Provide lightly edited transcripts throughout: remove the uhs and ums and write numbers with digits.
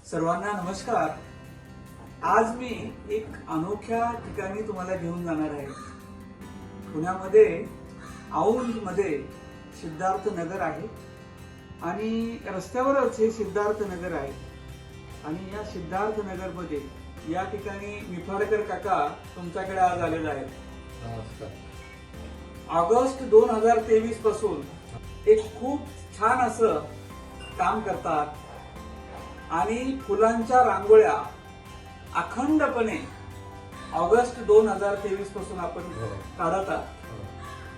सर्वांना नमस्कार। आज मी एक अनोख्या ठिकाणी तुम्हाला घेऊन जाणार आहे। पुण्यामध्ये औंधमध्ये सिद्धार्थ नगर आहे आणि रस्त्यावरच हे सिद्धार्थ नगर आहे। आणि या सिद्धार्थ नगर मध्ये या ठिकाणी निफाडकर काका तुमच्याकडे आज आलेले आहेत। नमस्कार। ऑगस्ट 2023 पासून एक खूप छान असं काम करतात आणि फुलांच्या रांगोळ्या अखंडपणे ऑगस्ट 2023 पासून आपण काढत आहात।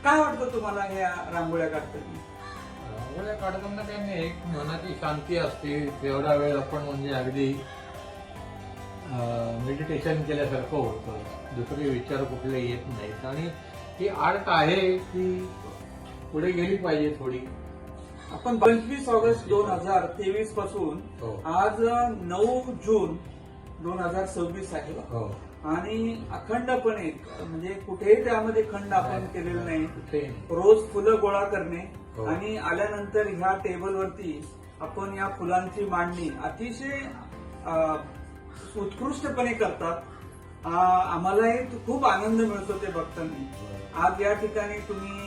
काय वाटतं तुम्हाला ह्या रांगोळ्या काढताना? रांगोळ्या काढताना काही नाही, एक मनाची शांती असते। तेवढा वेळ आपण म्हणजे अगदी मेडिटेशन केल्यासारखं होतं, दुसरे विचार कुठले येत नाहीत आणि ही आर्ट आहे ती पुढे गेली पाहिजे थोडी। आपण 25 ऑगस्ट 2023 पासून आज 9 जून 2026 आहे आणि अखंडपणे म्हणजे कुठेही त्यामध्ये खंड आपण केलेला नाही। रोज फुलं गोळा करणे आणि आल्यानंतर ह्या टेबलवरती आपण या फुलांची मांडणी अतिशय उत्कृष्टपणे करतात। आम्हालाही खूप आनंद मिळतो ते बघताना। आज या ठिकाणी तुम्ही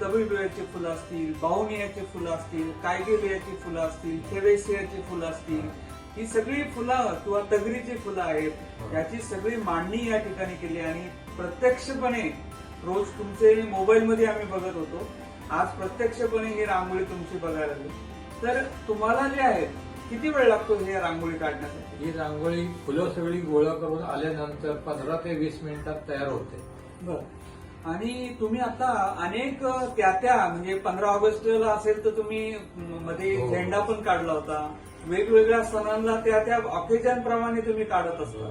तवी बियाची फुलं असतील, बाहुनियाची फुलं असतील, कायगे बियाची फुलं असतील, थेरेसियाची फुलं असतील, ही सगळी फुलं किंवा तगरीची फुलं आहेत, याची सगळी मांडणी या ठिकाणी केली आणि प्रत्यक्षपणे रोज तुमचे मोबाईलमध्ये आम्ही बघत होतो, आज प्रत्यक्षपणे ही रांगोळी तुमची बघायला आली। तर तुम्हाला जे आहे किती वेळ लागतो ही रांगोळी काढण्यासाठी? ही रांगोळी फुलं सगळी गोळा करून आल्यानंतर 15 ते 20 मिनिटात तयार होते। बरं। आणि तुम्ही आता अनेक त्या म्हणजे 15 ऑगस्टला असेल तर तुम्ही मध्ये झेंडा पण काढला होता, वेगवेगळ्या सणांना त्या ऑकेजन प्रमाणे तुम्ही काढत असता।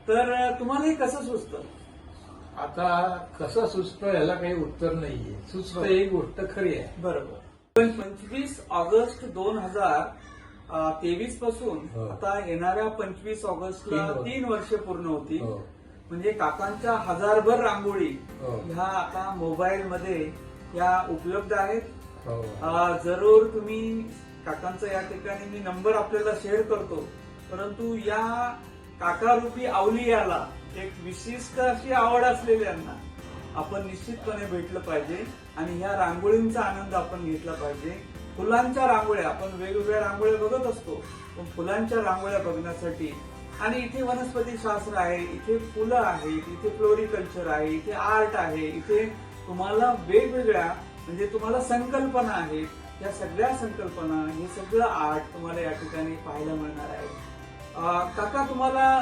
तर तुम्हाला हे कसं सुचतं? आता कसं सुचतं याला काही उत्तर नाहीये, सुचतं ही गोष्ट खरी आहे। बरोबर। 25 ऑगस्ट 2023 पासून आता येणाऱ्या 25 ऑगस्टला 3 वर्ष पूर्ण होती। म्हणजे काकांच्या हजारभर रांगोळी ह्या आता मोबाईल मध्ये या उपलब्ध आहेत। जरूर तुम्ही काकांचा या ठिकाणी मी नंबर आपल्याला शेअर करतो, परंतु या काकारूपी अवलियाला एक विशिष्ट अशी आवड असलेल्यांना आपण निश्चितपणे भेटलं पाहिजे आणि ह्या रांगोळींचा आनंद आपण घेतला पाहिजे। फुलांच्या रांगोळ्या आपण वेगवेगळ्या रांगोळ्या बघत असतो, पण फुलांच्या रांगोळ्या बघण्यासाठी आणि इथे वनस्पती शास्त्र आहे, इथे फुलं आहेत, इथे फ्लोरिकल्चर आहे, इथे आर्ट आहे, इथे तुम्हाला वेगवेगळ्या म्हणजे तुम्हाला संकल्पना आहेत, या सगळ्या संकल्पना हे सगळं आर्ट तुम्हाला या ठिकाणी पाहायला मिळणार आहे। काका, तुम्हाला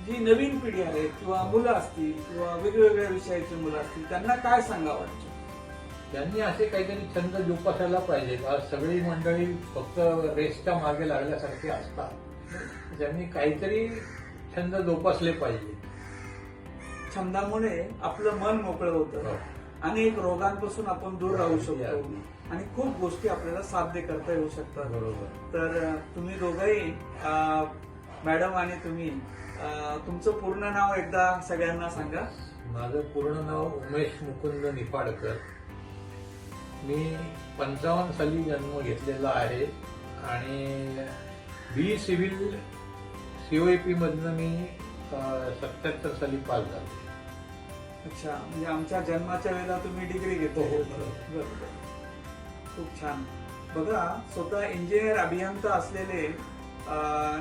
जी नवीन पिढी आहे किंवा मुलं असतील किंवा वेगवेगळ्या विषयाची मुलं असतील त्यांना काय सांगावं वाटतं? त्यांनी असे काहीतरी छंद जोपासायला पाहिजे। आज सगळी मंडळी फक्त रेसच्या मागे लागल्यासारखी असतात, त्यांनी काहीतरी छंद जोपासले पाहिजे। छंदामुळे आपलं मन मोकळं होतं, अनेक रोगांपासून आपण दूर राहू शकतो आणि खूप गोष्टी आपल्याला साध्य करता येऊ शकतात। बरोबर। तर तुम्ही दोघंही मॅडम आणि तुम्ही तुमचं पूर्ण नाव एकदा सगळ्यांना सांगा। माझं पूर्ण नाव उमेश मुकुंद निफाडकर। मी 55 साली जन्म घेतलेला आहे आणि बी सिव्हिल COAP मधनं मी 77 साली पास झालो। अच्छा, म्हणजे आमच्या जन्माच्या वेळेला तुम्ही डिग्री घेतो? बरोबर। खूप छान। बघा, स्वतः इंजिनियर अभियंता असलेले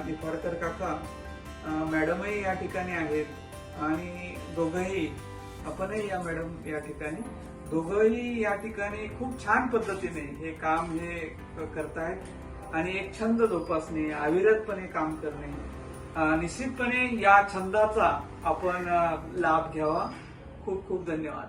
निफाडकर काका, मॅडमही या ठिकाणी आहेत आणि दोघंही आपणही या मॅडम या ठिकाणी दोघंही या ठिकाणी खूप छान पद्धतीने हे काम हे करतायत आणि एक छंद जोपासणे, अविरतपणे काम करणे, निश्चितपणे या छंदाचा आपण लाभ घ्यावा। खूप खूप धन्यवाद।